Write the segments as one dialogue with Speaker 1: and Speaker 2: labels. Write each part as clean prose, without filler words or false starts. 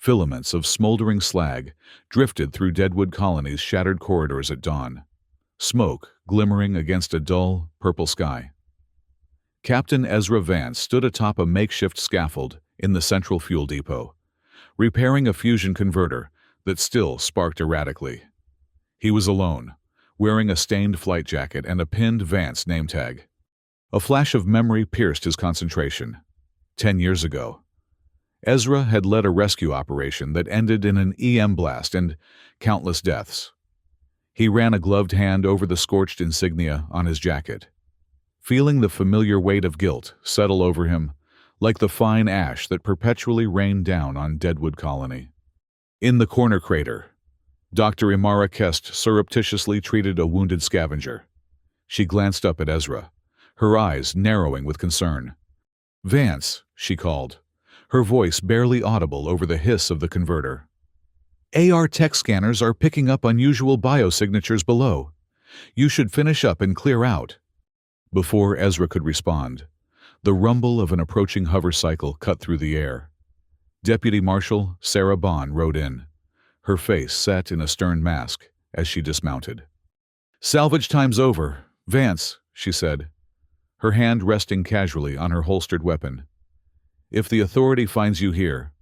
Speaker 1: Filaments of smoldering slag drifted through deadwood colonies' shattered corridors at dawn, smoke glimmering against a dull, purple sky. Captain Ezra Vance stood atop a makeshift scaffold in the central fuel depot, repairing a fusion converter that still sparked erratically. He was alone, wearing a stained flight jacket and a pinned Vance name tag. A flash of memory pierced his concentration. 10 years ago, Ezra had led a rescue operation that ended in an EM blast and countless deaths. He ran a gloved hand over the scorched insignia on his jacket, feeling the familiar weight of guilt settle over him like the fine ash that perpetually rained down on Deadwood Colony. In the corner crater, Dr. Imara Kest surreptitiously treated a wounded scavenger. She glanced up at Ezra, her eyes narrowing with concern. "Vance," she called, her voice barely audible over the hiss of the converter. "AR tech scanners are picking up unusual biosignatures below. You should finish up and clear out." Before Ezra could respond, the rumble of an approaching hover cycle cut through the air. Deputy Marshal Sarah Bond rode in, her face set in a stern mask as she dismounted. "Salvage time's over, Vance," she said, her hand resting casually on her holstered weapon. "If the authority finds you here,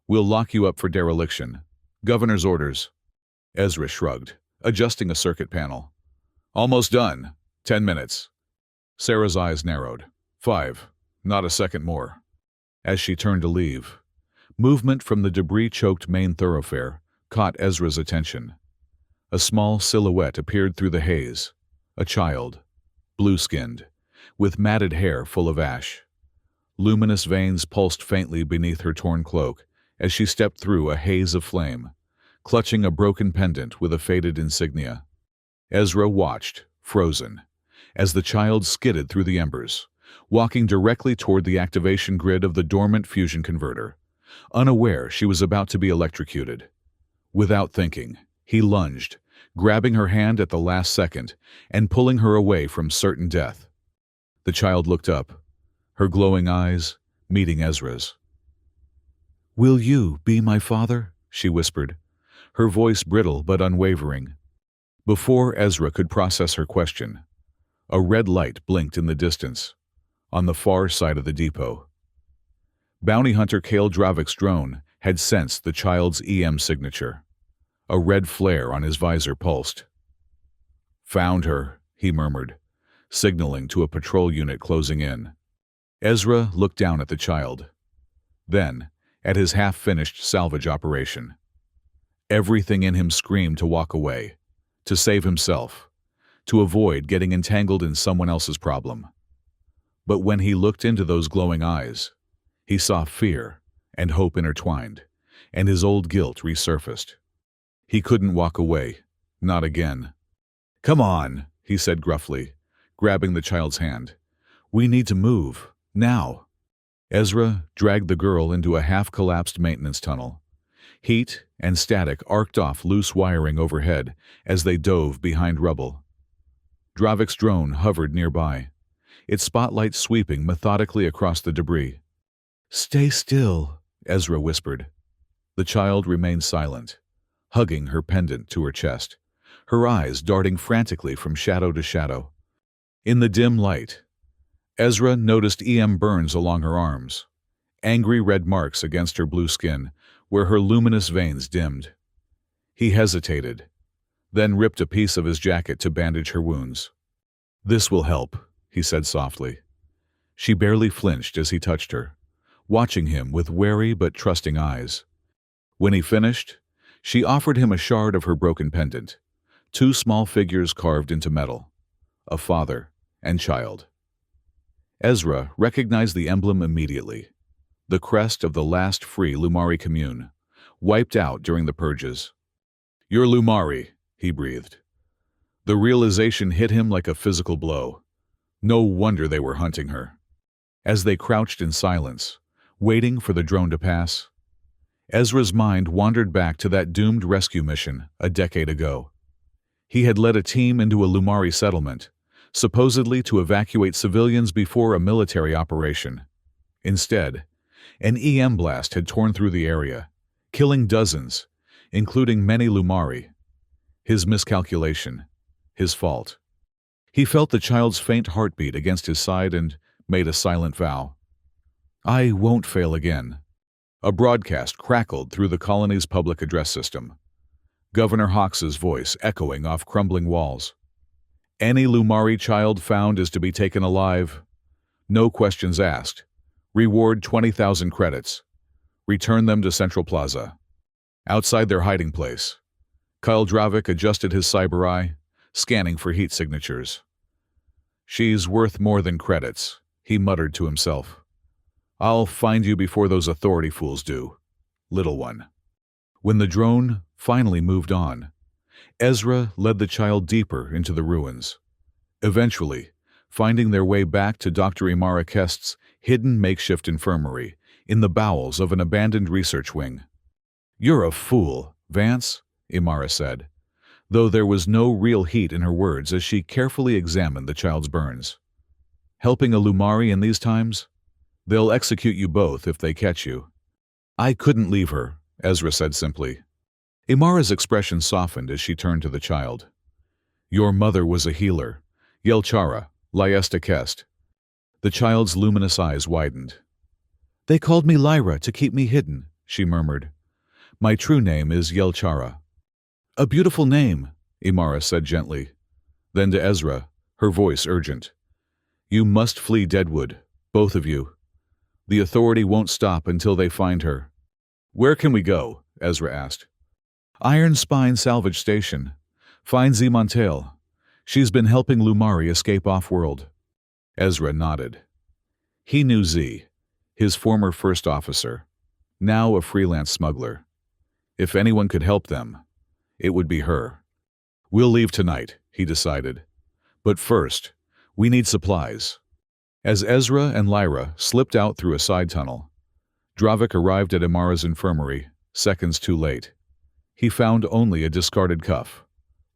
Speaker 1: we'll lock you up for dereliction. Governor's orders." Ezra shrugged, adjusting a circuit panel. "Almost done. 10 minutes. Sarah's eyes narrowed. 5. Not a second more. As she turned to leave, movement from the debris-choked main thoroughfare caught Ezra's attention. A small silhouette appeared through the haze. A child, blue-skinned, with matted hair full of ash. Luminous veins pulsed faintly beneath her torn cloak as she stepped through a haze of flame, clutching a broken pendant with a faded insignia. Ezra watched, frozen, as the child skidded through the embers, walking directly toward the activation grid of the dormant fusion converter, unaware she was about to be electrocuted. Without thinking, he lunged, grabbing her hand at the last second and pulling her away from certain death. The child looked up, her glowing eyes meeting Ezra's. "Will you be my father?" she whispered, her voice brittle but unwavering. Before Ezra could process her question, a red light blinked in the distance, on the far side of the depot. Bounty hunter Kale Dravik's drone had sensed the child's EM signature. A red flare on his visor pulsed. "Found her," he murmured, signaling to a patrol unit closing in. Ezra looked down at the child, then at his half-finished salvage operation. Everything in him screamed to walk away, to save himself, to avoid getting entangled in someone else's problem. But when he looked into those glowing eyes, he saw fear and hope intertwined, and his old guilt resurfaced. He couldn't walk away, not again. "Come on," he said gruffly, grabbing the child's hand. "We need to move, now." Ezra dragged the girl into a half-collapsed maintenance tunnel. Heat and static arced off loose wiring overhead as they dove behind rubble. Dravik's drone hovered nearby, its spotlight sweeping methodically across the debris. "Stay still," Ezra whispered. The child remained silent, hugging her pendant to her chest, her eyes darting frantically from shadow to shadow. In the dim light, Ezra noticed EM burns along her arms, angry red marks against her blue skin where her luminous veins dimmed. He hesitated, then ripped a piece of his jacket to bandage her wounds. "This will help," he said softly. She barely flinched as he touched her, watching him with wary but trusting eyes. When he finished, she offered him a shard of her broken pendant, 2 small figures carved into metal, a father and child. Ezra recognized the emblem immediately, the crest of the last free Lumari commune, wiped out during the purges. "You're Lumari," he breathed. The realization hit him like a physical blow. No wonder they were hunting her. As they crouched in silence, waiting for the drone to pass, Ezra's mind wandered back to that doomed rescue mission a decade ago. He had led a team into a Lumari settlement, supposedly to evacuate civilians before a military operation. Instead, an EM blast had torn through the area, killing dozens, including many Lumari. His miscalculation. His fault. He felt the child's faint heartbeat against his side and made a silent vow. I won't fail again. A broadcast crackled through the colony's public address system. Governor Hawks's voice echoing off crumbling walls. Any Lumari child found is to be taken alive. No questions asked. Reward 20,000 credits. Return them to Central Plaza. Outside their hiding place, Kyle Dravik adjusted his cyber eye, scanning for heat signatures. She's worth more than credits, he muttered to himself. I'll find you before those authority fools do, little one. When the drone finally moved on, Ezra led the child deeper into the ruins. Eventually, finding their way back to Dr. Imara Kest's hidden makeshift infirmary in the bowels of an abandoned research wing. You're a fool, Vance, Imara said, though there was no real heat in her words as she carefully examined the child's burns. Helping a Lumari in these times? They'll execute you both if they catch you. I couldn't leave her, Ezra said simply. Imara's expression softened as she turned to the child. Your mother was a healer, Yelchara, Lyesta Kest. The child's luminous eyes widened. They called me Lyra to keep me hidden, she murmured. My true name is Yelchara. A beautiful name, Imara said gently. Then to Ezra, her voice urgent. You must flee Deadwood, both of you. The authority won't stop until they find her. Where can we go? Ezra asked. Iron Spine Salvage Station. Find Z Montail. She's been helping Lumari escape off-world. Ezra nodded. He knew Z, his former first officer, now a freelance smuggler. If anyone could help them, it would be her. We'll leave tonight, he decided. But first, we need supplies. As Ezra and Lyra slipped out through a side tunnel, Dravik arrived at Imara's infirmary, seconds too late. He found only a discarded cuff,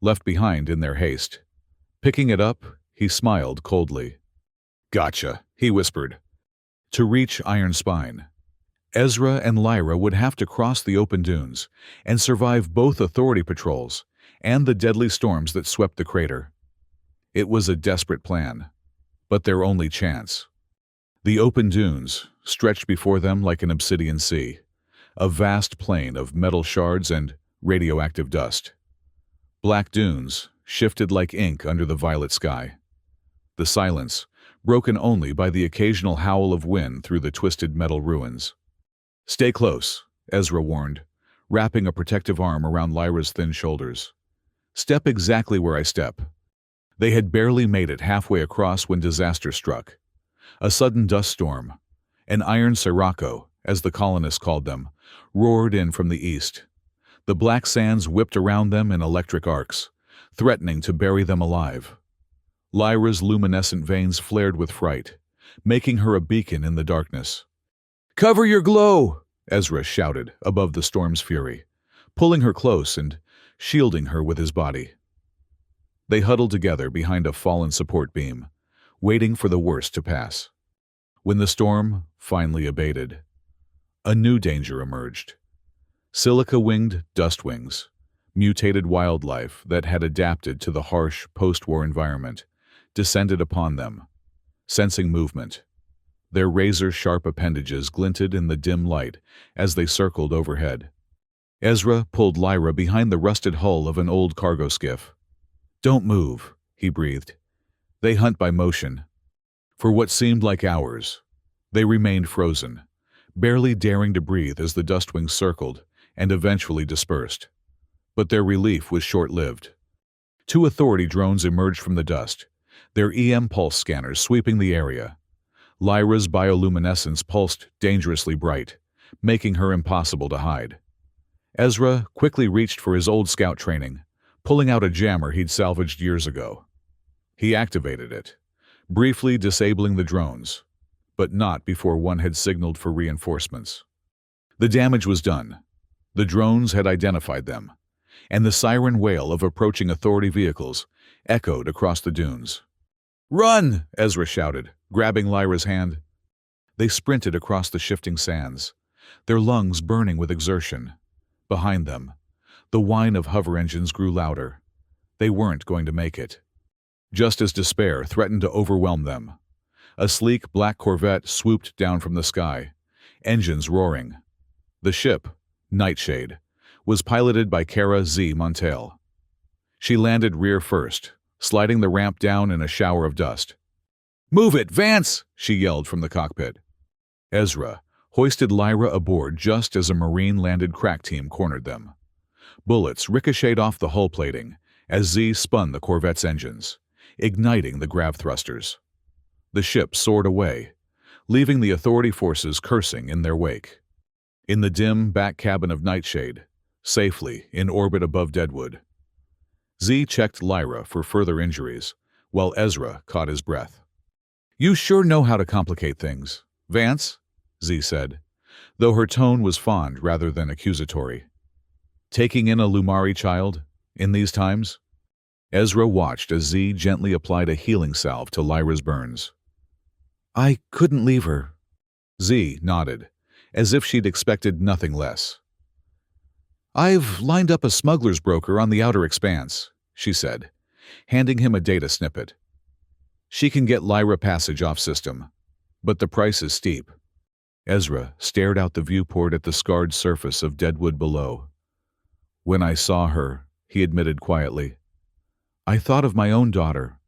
Speaker 1: left behind in their haste. Picking it up, he smiled coldly. Gotcha, he whispered. To reach Iron Spine, Ezra and Lyra would have to cross the open dunes and survive both authority patrols and the deadly storms that swept the crater. It was a desperate plan, but their only chance. The open dunes stretched before them like an obsidian sea, a vast plain of metal shards and radioactive dust. Black dunes shifted like ink under the violet sky. The silence, broken only by the occasional howl of wind through the twisted metal ruins. Stay close, Ezra warned, wrapping a protective arm around Lyra's thin shoulders. Step exactly where I step. They had barely made it halfway across when disaster struck. A sudden dust storm, an iron sirocco, as the colonists called them, roared in from the east. The black sands whipped around them in electric arcs, threatening to bury them alive. Lyra's luminescent veins flared with fright, making her a beacon in the darkness. Cover your glow, Ezra shouted above the storm's fury, pulling her close and shielding her with his body. They huddled together behind a fallen support beam, waiting for the worst to pass. When the storm finally abated, a new danger emerged. Silica-winged dustwings, mutated wildlife that had adapted to the harsh post-war environment, descended upon them, sensing movement. Their razor-sharp appendages glinted in the dim light as they circled overhead. Ezra pulled Lyra behind the rusted hull of an old cargo skiff. Don't move, he breathed. They hunt by motion. For what seemed like hours, they remained frozen, barely daring to breathe as the dustwings circled and eventually dispersed. But their relief was short-lived. Two authority drones emerged from the dust, their EM pulse scanners sweeping the area. Lyra's bioluminescence pulsed dangerously bright, making her impossible to hide. Ezra quickly reached for his old scout training, pulling out a jammer he'd salvaged years ago. He activated it, briefly disabling the drones, but not before one had signaled for reinforcements. The damage was done. The drones had identified them, and the siren wail of approaching authority vehicles echoed across the dunes. Run! Ezra shouted, grabbing Lyra's hand. They sprinted across the shifting sands, their lungs burning with exertion, Behind them, the whine of hover engines grew louder. They weren't going to make it. Just as despair threatened to overwhelm them, a sleek black Corvette swooped down from the sky, engines roaring. The ship, Nightshade, was piloted by Kara Z. Montel. She landed rear first, sliding the ramp down in a shower of dust. "Move it, Vance!" she yelled from the cockpit. Ezra hoisted Lyra aboard just as a Marine-landed crack team cornered them. Bullets ricocheted off the hull plating as Z spun the Corvette's engines, igniting the grav thrusters. The ship soared away, leaving the Authority forces cursing in their wake. In the dim back cabin of Nightshade, safely in orbit above Deadwood, Z checked Lyra for further injuries, while Ezra caught his breath. "You sure know how to complicate things, Vance," Z said, though her tone was fond rather than accusatory. "Taking in a Lumari child, in these times?" Ezra watched as Z gently applied a healing salve to Lyra's burns. "I couldn't leave her." Z nodded, as if she'd expected nothing less. "I've lined up a smuggler's broker on the Outer Expanse," she said, handing him a data snippet. "She can get Lyra passage off system, but the price is steep." Ezra stared out the viewport at the scarred surface of Deadwood below. "When I saw her," he admitted quietly, "I thought of my own daughter,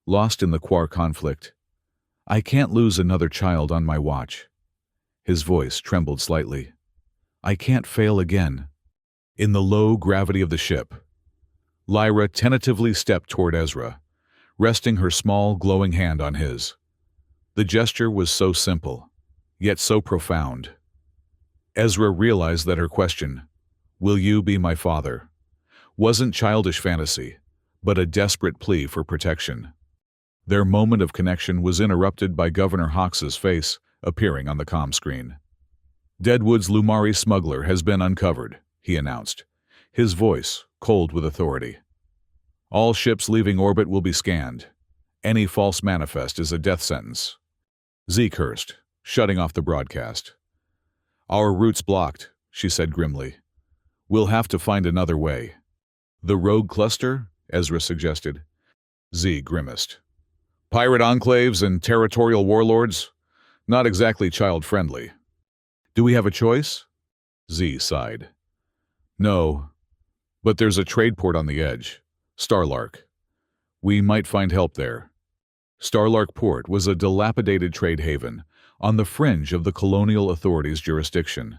Speaker 1: lost in the Quar conflict. I can't lose another child on my watch." His voice trembled slightly. "I can't fail again." In the low gravity of the ship, Lyra tentatively stepped toward Ezra, resting her small, glowing hand on his. The gesture was so simple, yet so profound. Ezra realized that her question, "Will you be my father?" wasn't childish fantasy, but a desperate plea for protection. Their moment of connection was interrupted by Governor Hawks's face appearing on the comm screen. "Deadwood's Lumari smuggler has been uncovered," he announced, his voice cold with authority. "All ships leaving orbit will be scanned. Any false manifest is a death sentence." Z cursed, shutting off the broadcast. "Our route's blocked," she said grimly. "We'll have to find another way." "The rogue cluster?" Ezra suggested. Z grimaced. "Pirate enclaves and territorial warlords? Not exactly child-friendly." "Do we have a choice?" Z sighed. "No, but there's a trade port on the edge, Starlark. We might find help there." Starlark Port was a dilapidated trade haven on the fringe of the colonial authorities' jurisdiction.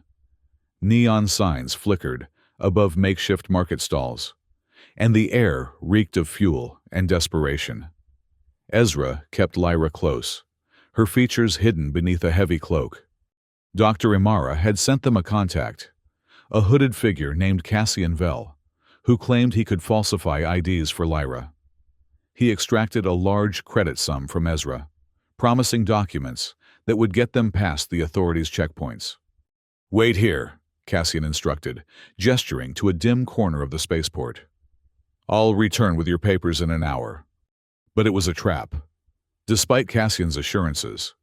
Speaker 1: Neon signs flickered above makeshift market stalls, and the air reeked of fuel and desperation. Ezra kept Lyra close, her features hidden beneath a heavy cloak. Dr. Imara had sent them a contact, a hooded figure named Cassian Vell, who claimed he could falsify IDs for Lyra. He extracted a large credit sum from Ezra, promising documents that would get them past the authorities' checkpoints. "Wait here," Cassian instructed, gesturing to a dim corner of the spaceport. "I'll return with your papers in an hour." But it was a trap. Despite Cassian's assurances,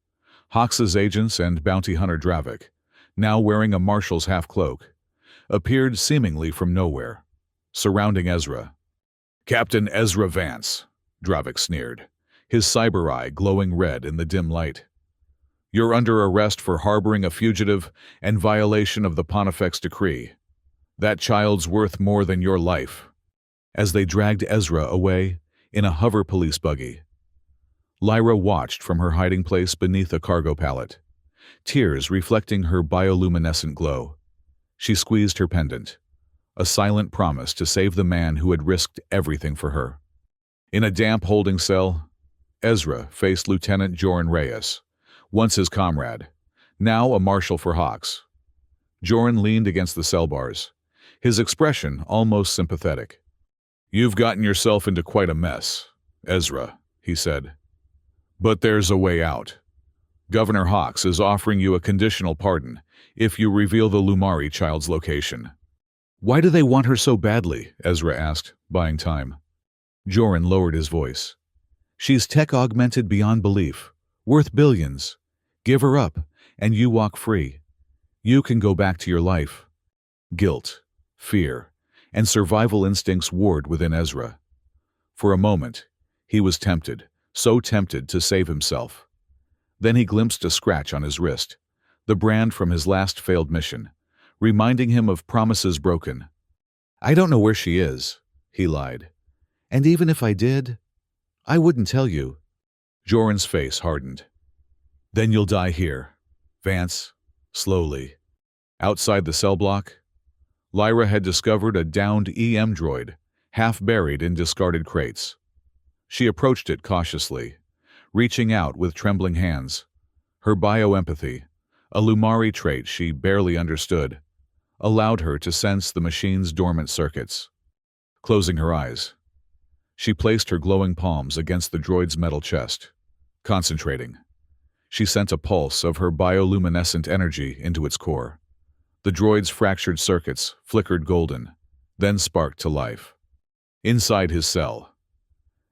Speaker 1: Hawks's agents and bounty hunter Dravik, now wearing a marshal's half-cloak, appeared seemingly from nowhere, surrounding Ezra. "Captain Ezra Vance," Dravik sneered, his cyber eye glowing red in the dim light. "You're under arrest for harboring a fugitive and violation of the Pontifex decree. That child's worth more than your life." As they dragged Ezra away in a hover police buggy, Lyra watched from her hiding place beneath a cargo pallet, tears reflecting her bioluminescent glow. She squeezed her pendant, a silent promise to save the man who had risked everything for her. In a damp holding cell, Ezra faced Lieutenant Joran Reyes, once his comrade, now a marshal for Hawks. Joran leaned against the cell bars, his expression almost sympathetic. "You've gotten yourself into quite a mess, Ezra," he said. "But there's a way out. Governor Hawks is offering you a conditional pardon if you reveal the Lumari child's location." "Why do they want her so badly?" Ezra asked, buying time. Joran lowered his voice. "She's tech-augmented beyond belief, worth billions. Give her up, and you walk free. You can go back to your life." "Guilt," fear, and survival instincts warred within Ezra. For a moment, he was tempted, so tempted to save himself. Then he glimpsed a scratch on his wrist, the brand from his last failed mission, reminding him of promises broken. "I don't know where she is," he lied. "And even if I did, I wouldn't tell you." Joran's face hardened. "Then you'll die here." Vance, slowly. Outside the cell block, Lyra had discovered a downed EM droid, half buried in discarded crates. She approached it cautiously, reaching out with trembling hands. Her bioempathy, a Lumari trait she barely understood, allowed her to sense the machine's dormant circuits. Closing her eyes, she placed her glowing palms against the droid's metal chest. Concentrating, she sent a pulse of her bioluminescent energy into its core. The droid's fractured circuits flickered golden, then sparked to life. Inside his cell,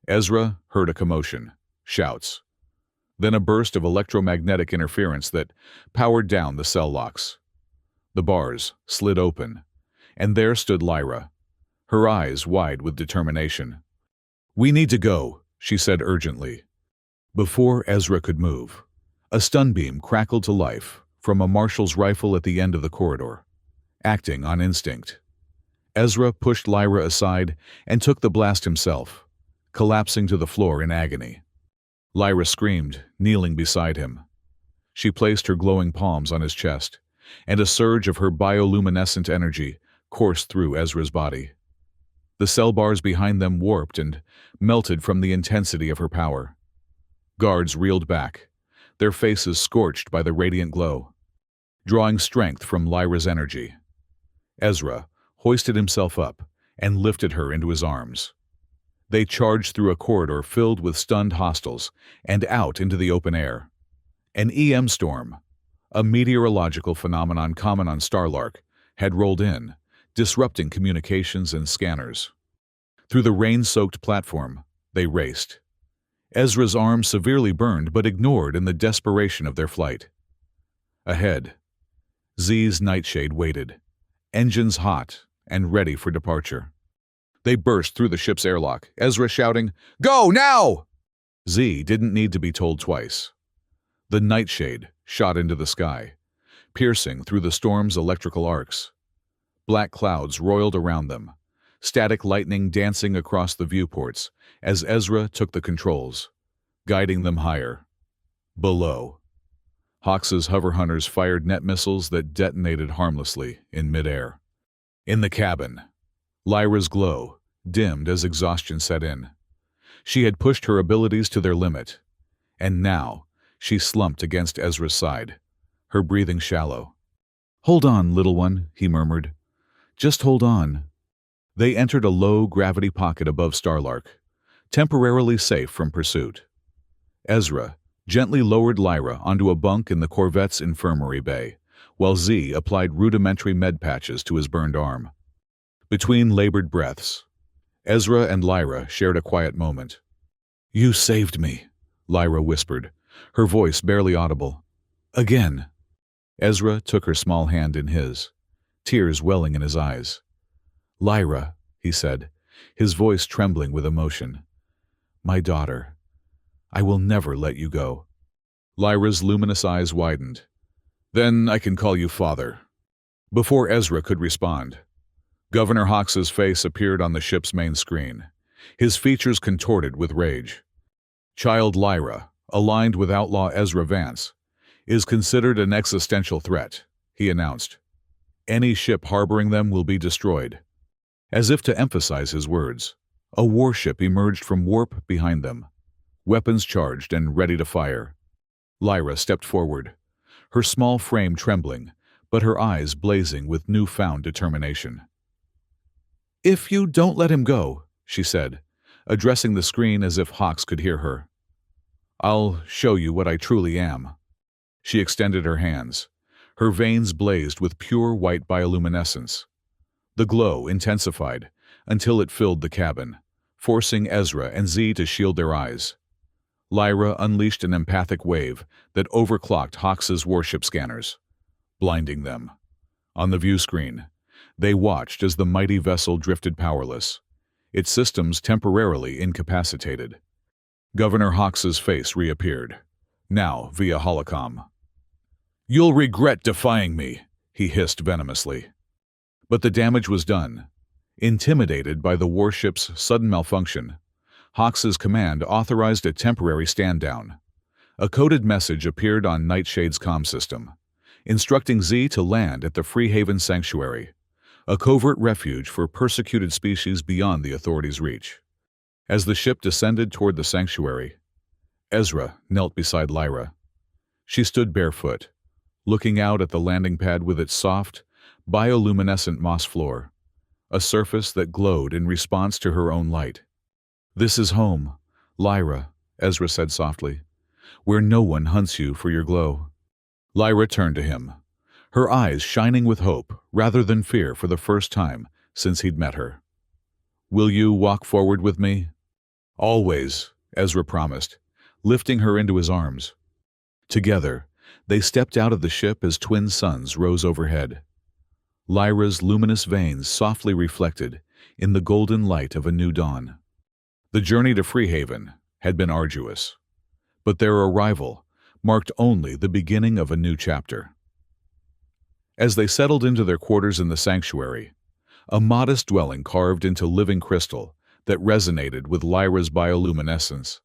Speaker 1: Ezra heard a commotion, shouts, then a burst of electromagnetic interference that powered down the cell locks. The bars slid open, and there stood Lyra, her eyes wide with determination. "We need to go," she said urgently. Before Ezra could move, a stun beam crackled to life from a marshal's rifle at the end of the corridor. Acting on instinct, Ezra pushed Lyra aside and took the blast himself, collapsing to the floor in agony. Lyra screamed, kneeling beside him. She placed her glowing palms on his chest, and a surge of her bioluminescent energy coursed through Ezra's body. The cell bars behind them warped and melted from the intensity of her power. Guards reeled back, their faces scorched by the radiant glow, drawing strength from Lyra's energy. Ezra hoisted himself up and lifted her into his arms. They charged through a corridor filled with stunned hostiles and out into the open air. An EM storm, a meteorological phenomenon common on Starlark, had rolled in, disrupting communications and scanners. Through the rain-soaked platform, they raced. Ezra's arm severely burned but ignored in the desperation of their flight. Ahead, Z's Nightshade waited, engines hot and ready for departure. They burst through the ship's airlock, Ezra shouting, "Go, now!" Z didn't need to be told twice. The Nightshade shot into the sky, piercing through the storm's electrical arcs. Black clouds roiled around them, static lightning dancing across the viewports as Ezra took the controls, guiding them higher. Below, Hawks's hover hunters fired net missiles that detonated harmlessly in midair. In the cabin, Lyra's glow dimmed as exhaustion set in. She had pushed her abilities to their limit, and now she slumped against Ezra's side, her breathing shallow. "Hold on, little one," he murmured. "Just hold on." They entered a low-gravity pocket above Starlark, temporarily safe from pursuit. Ezra gently lowered Lyra onto a bunk in the Corvette's infirmary bay, while Z applied rudimentary med patches to his burned arm. Between labored breaths, Ezra and Lyra shared a quiet moment. "You saved me," Lyra whispered, her voice barely audible. "Again." Ezra took her small hand in his, tears welling in his eyes. "Lyra," he said, his voice trembling with emotion. "My daughter, I will never let you go." Lyra's luminous eyes widened. "Then I can call you father." Before Ezra could respond, Governor Hawks's face appeared on the ship's main screen, his features contorted with rage. "Child Lyra, aligned with outlaw Ezra Vance, is considered an existential threat," he announced. "Any ship harboring them will be destroyed." As if to emphasize his words, a warship emerged from warp behind them, weapons charged and ready to fire. Lyra stepped forward, her small frame trembling, but her eyes blazing with newfound determination. "If you don't let him go," she said, addressing the screen as if Hawks could hear her, "I'll show you what I truly am." She extended her hands. Her veins blazed with pure white bioluminescence. The glow intensified until it filled the cabin, forcing Ezra and Z to shield their eyes. Lyra unleashed an empathic wave that overclocked Hawks's warship scanners, blinding them. On the view screen, They watched as the mighty vessel drifted powerless, its systems temporarily incapacitated. Governor Hawks's face reappeared, now via holocom. "You'll regret defying me," he hissed venomously. But the damage was done. Intimidated by the warship's sudden malfunction, Hawks's command authorized a temporary stand-down. A coded message appeared on Nightshade's comm system, instructing Z to land at the Freehaven Sanctuary, a covert refuge for persecuted species beyond the authorities' reach. As the ship descended toward the sanctuary, Ezra knelt beside Lyra. She stood barefoot, looking out at the landing pad with its soft, bioluminescent moss floor, a surface that glowed in response to her own light. "This is home, Lyra," Ezra said softly, "where no one hunts you for your glow." Lyra turned to him, her eyes shining with hope rather than fear for the first time since he'd met her. "Will you walk forward with me?" "Always," Ezra promised, lifting her into his arms. Together, they stepped out of the ship as twin suns rose overhead. Lyra's luminous veins softly reflected in the golden light of a new dawn. The journey to Freehaven had been arduous, but their arrival marked only the beginning of a new chapter. As they settled into their quarters in the sanctuary, a modest dwelling carved into living crystal that resonated with Lyra's bioluminescence,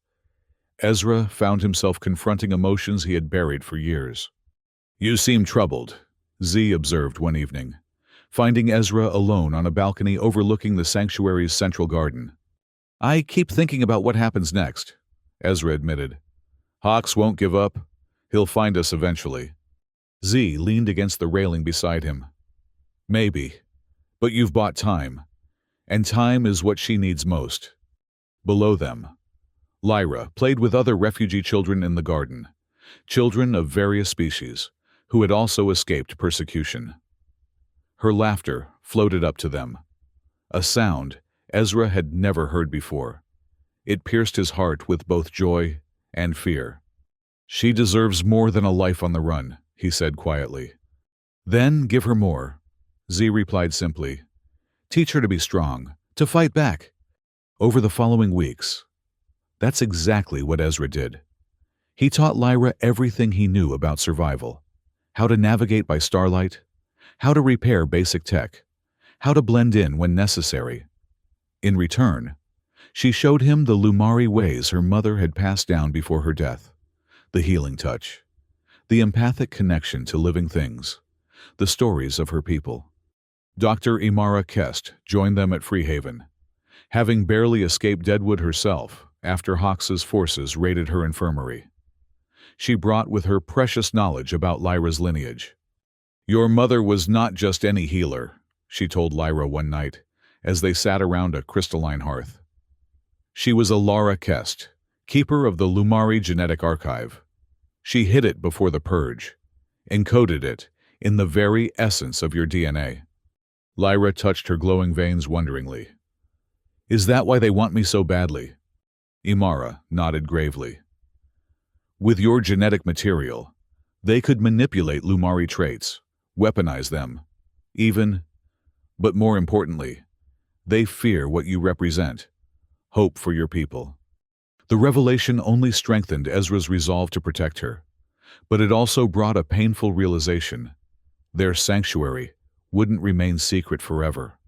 Speaker 1: Ezra found himself confronting emotions he had buried for years. "You seem troubled," Z observed one evening, finding Ezra alone on a balcony overlooking the sanctuary's central garden. "I keep thinking about what happens next," Ezra admitted. "Hawks won't give up. He'll find us eventually." Z leaned against the railing beside him. "Maybe, but you've bought time, and time is what she needs most." Below them, Lyra played with other refugee children in the garden, children of various species, who had also escaped persecution. Her laughter floated up to them, a sound Ezra had never heard before. It pierced his heart with both joy and fear. "She deserves more than a life on the run," he said quietly. "Then give her more," Z replied simply. "Teach her to be strong, to fight back." Over the following weeks, that's exactly what Ezra did. He taught Lyra everything he knew about survival: how to navigate by starlight, how to repair basic tech, how to blend in when necessary. In return, she showed him the Lumari ways her mother had passed down before her death: the healing touch, the empathic connection to living things, the stories of her people. Dr. Imara Kest joined them at Freehaven, having barely escaped Deadwood herself after Hawks's forces raided her infirmary. She brought with her precious knowledge about Lyra's lineage. "Your mother was not just any healer," she told Lyra one night as they sat around a crystalline hearth. "She was a Lara Kest, keeper of the Lumari genetic archive. She hid it before the Purge, encoded it in the very essence of your DNA." Lyra touched her glowing veins wonderingly. "Is that why they want me so badly?" Imara nodded gravely. "With your genetic material, they could manipulate Lumari traits, weaponize them, but more importantly, they fear what you represent: hope for your people." The revelation only strengthened Ezra's resolve to protect her, but it also brought a painful realization: their sanctuary wouldn't remain secret forever.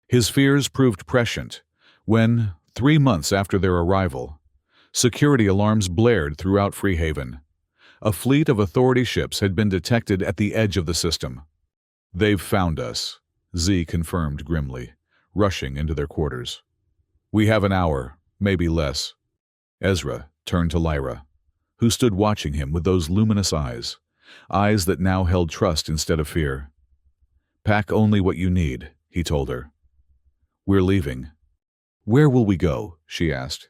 Speaker 1: His fears proved prescient when, 3 months after their arrival, security alarms blared throughout Freehaven. A fleet of authority ships had been detected at the edge of the system. "They've found us," Z confirmed grimly, rushing into their quarters. "We have an hour, maybe less." Ezra turned to Lyra, who stood watching him with those luminous eyes that now held trust instead of fear. "Pack only what you need," he told her. "We're leaving." "Where will we go?" she asked.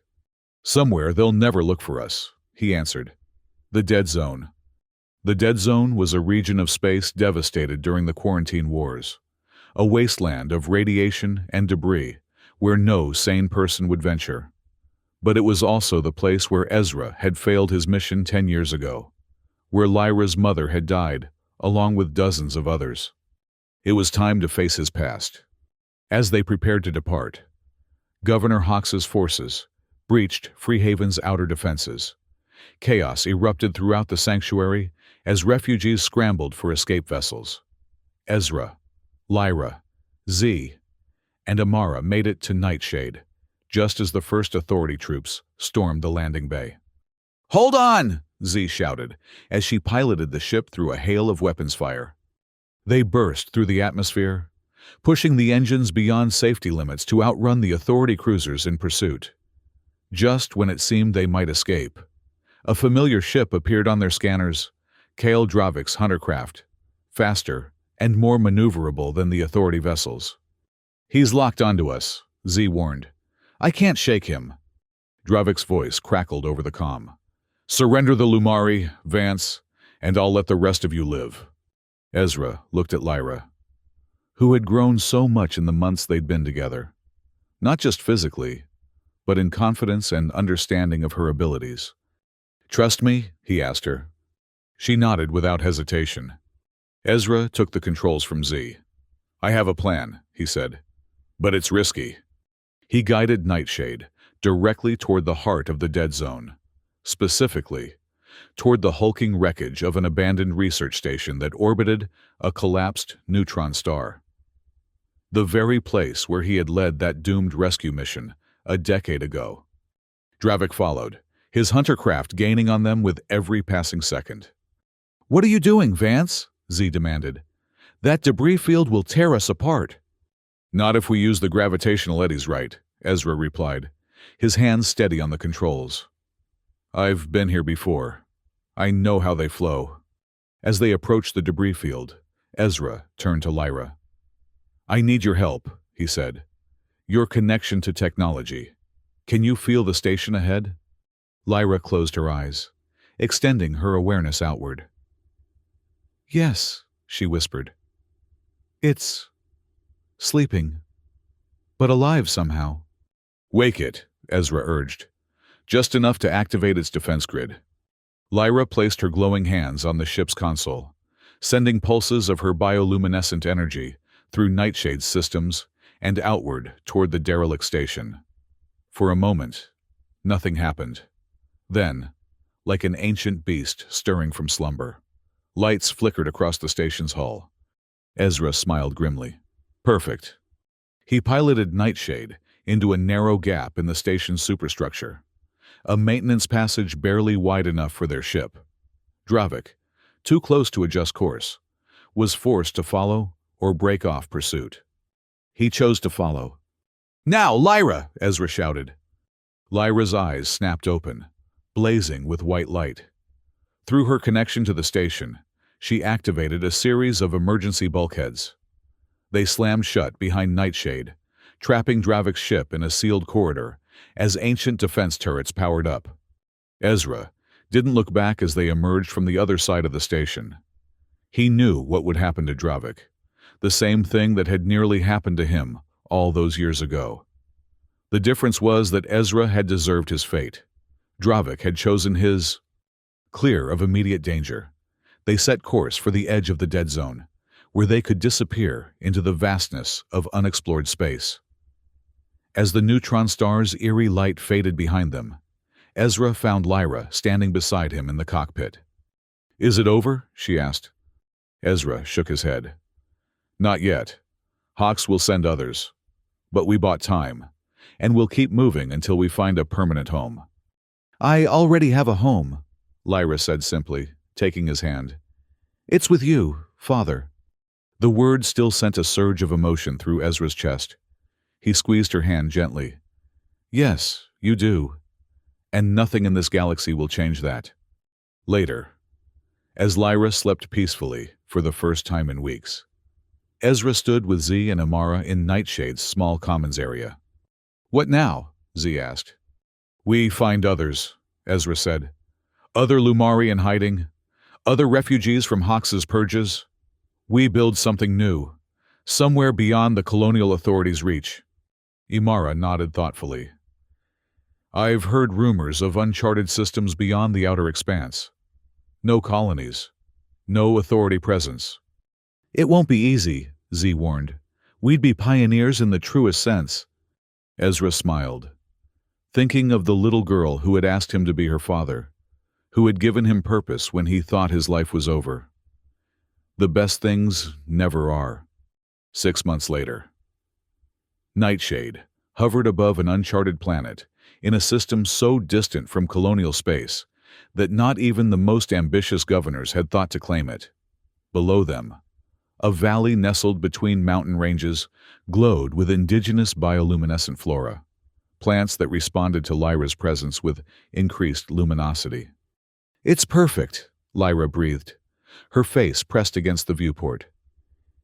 Speaker 1: "Somewhere they'll never look for us," he answered. "The Dead Zone." The Dead Zone was a region of space devastated during the Quarantine Wars, a wasteland of radiation and debris where no sane person would venture. But it was also the place where Ezra had failed his mission 10 years ago, where Lyra's mother had died, along with dozens of others. It was time to face his past. As they prepared to depart, Governor Hawks's forces breached Freehaven's outer defenses. Chaos erupted throughout the sanctuary as refugees scrambled for escape vessels. Ezra, Lyra, Z, and Amara made it to Nightshade, just as the first Authority troops stormed the landing bay. "Hold on!" Z shouted, as she piloted the ship through a hail of weapons fire. They burst through the atmosphere, pushing the engines beyond safety limits to outrun the Authority cruisers in pursuit. Just when it seemed they might escape, a familiar ship appeared on their scanners, Kale Dravik's huntercraft, faster and more maneuverable than the Authority vessels. "He's locked onto us," Z warned. "I can't shake him." Dravik's voice crackled over the comm. "Surrender the Lumari, Vance, and I'll let the rest of you live." Ezra looked at Lyra, who had grown so much in the months they'd been together. Not just physically, but in confidence and understanding of her abilities. "Trust me?" he asked her. She nodded without hesitation. Ezra took the controls from Z. "I have a plan," he said, "but it's risky." He guided Nightshade directly toward the heart of the dead zone, specifically toward the hulking wreckage of an abandoned research station that orbited a collapsed neutron star. The very place where he had led that doomed rescue mission a decade ago. Dravik followed, his huntercraft gaining on them with every passing second. "What are you doing, Vance?" Z demanded. "That debris field will tear us apart." "Not if we use the gravitational eddies right," Ezra replied, his hands steady on the controls. "I've been here before. I know how they flow." As they approached the debris field, Ezra turned to Lyra. "I need your help," he said. "Your connection to technology. Can you feel the station ahead?" Lyra closed her eyes, extending her awareness outward. "Yes," she whispered. "It's sleeping, but alive somehow." "Wake it," Ezra urged, "just enough to activate its defense grid." Lyra placed her glowing hands on the ship's console, sending pulses of her bioluminescent energy through Nightshade's systems and outward toward the derelict station. For a moment, nothing happened. Then, like an ancient beast stirring from slumber, lights flickered across the station's hull. Ezra smiled grimly. "Perfect." He piloted Nightshade into a narrow gap in the station's superstructure, a maintenance passage barely wide enough for their ship. Dravik, too close to adjust course, was forced to follow or break off pursuit. He chose to follow. "Now, Lyra!" Ezra shouted. Lyra's eyes snapped open, blazing with white light. Through her connection to the station, she activated a series of emergency bulkheads. They slammed shut behind Nightshade, trapping Dravik's ship in a sealed corridor as ancient defense turrets powered up. Ezra didn't look back as they emerged from the other side of the station. He knew what would happen to Dravik, the same thing that had nearly happened to him all those years ago. The difference was that Ezra had deserved his fate. Dravik had chosen his. Clear of immediate danger, they set course for the edge of the dead zone, where they could disappear into the vastness of unexplored space. As the neutron star's eerie light faded behind them, Ezra found Lyra standing beside him in the cockpit. "Is it over?" she asked. Ezra shook his head. "Not yet. Hawks will send others. But we bought time, and we'll keep moving until we find a permanent home." "I already have a home," Lyra said simply, taking his hand. "It's with you, Father." The word still sent a surge of emotion through Ezra's chest. He squeezed her hand gently. "Yes, you do. And nothing in this galaxy will change that." Later, as Lyra slept peacefully for the first time in weeks, Ezra stood with Z and Amara in Nightshade's small commons area. "What now?" Z asked. "We find others," Ezra said. "Other Lumari in hiding, other refugees from Hawks's purges. We build something new, somewhere beyond the colonial authorities' reach." Imara nodded thoughtfully. "I've heard rumors of uncharted systems beyond the outer expanse. No colonies, no authority presence." "It won't be easy," Z warned. "We'd be pioneers in the truest sense." Ezra smiled, thinking of the little girl who had asked him to be her father, who had given him purpose when he thought his life was over. The best things never are. 6 months later. Nightshade hovered above an uncharted planet, in a system so distant from colonial space that not even the most ambitious governors had thought to claim it. Below them, a valley nestled between mountain ranges glowed with indigenous bioluminescent flora, plants that responded to Lyra's presence with increased luminosity. "It's perfect," Lyra breathed, her face pressed against the viewport.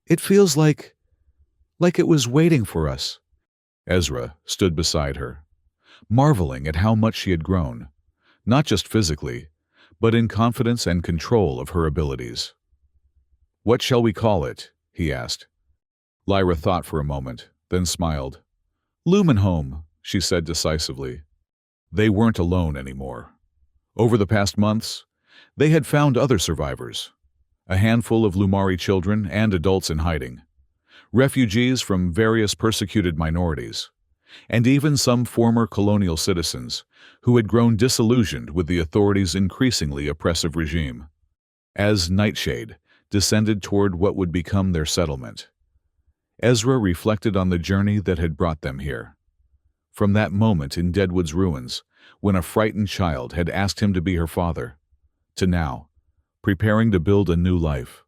Speaker 1: "It feels like it was waiting for us." Ezra stood beside her, marveling at how much she had grown, not just physically, but in confidence and control of her abilities. "What shall we call it?" he asked. Lyra thought for a moment, then smiled. "Lumenhome," she said decisively. They weren't alone anymore. Over the past months, they had found other survivors, a handful of Lumari children and adults in hiding, refugees from various persecuted minorities, and even some former colonial citizens who had grown disillusioned with the authorities' increasingly oppressive regime. As Nightshade descended toward what would become their settlement, Ezra reflected on the journey that had brought them here. From that moment in Deadwood's ruins, when a frightened child had asked him to be her father, to now, preparing to build a new life,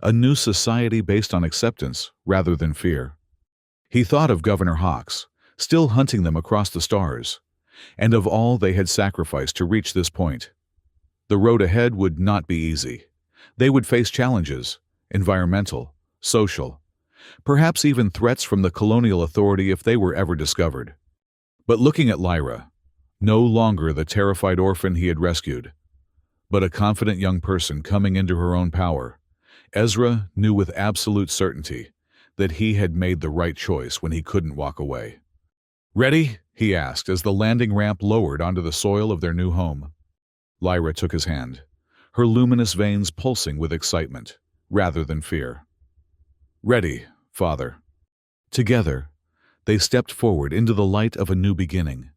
Speaker 1: a new society based on acceptance rather than fear. He thought of Governor Hawks, still hunting them across the stars, and of all they had sacrificed to reach this point. The road ahead would not be easy. They would face challenges, environmental, social, perhaps even threats from the colonial authority if they were ever discovered. But looking at Lyra, no longer the terrified orphan he had rescued, but a confident young person coming into her own power, Ezra knew with absolute certainty that he had made the right choice when he couldn't walk away. "Ready?" he asked as the landing ramp lowered onto the soil of their new home. Lyra took his hand, her luminous veins pulsing with excitement, rather than fear. "Ready, Father." Together, they stepped forward into the light of a new beginning.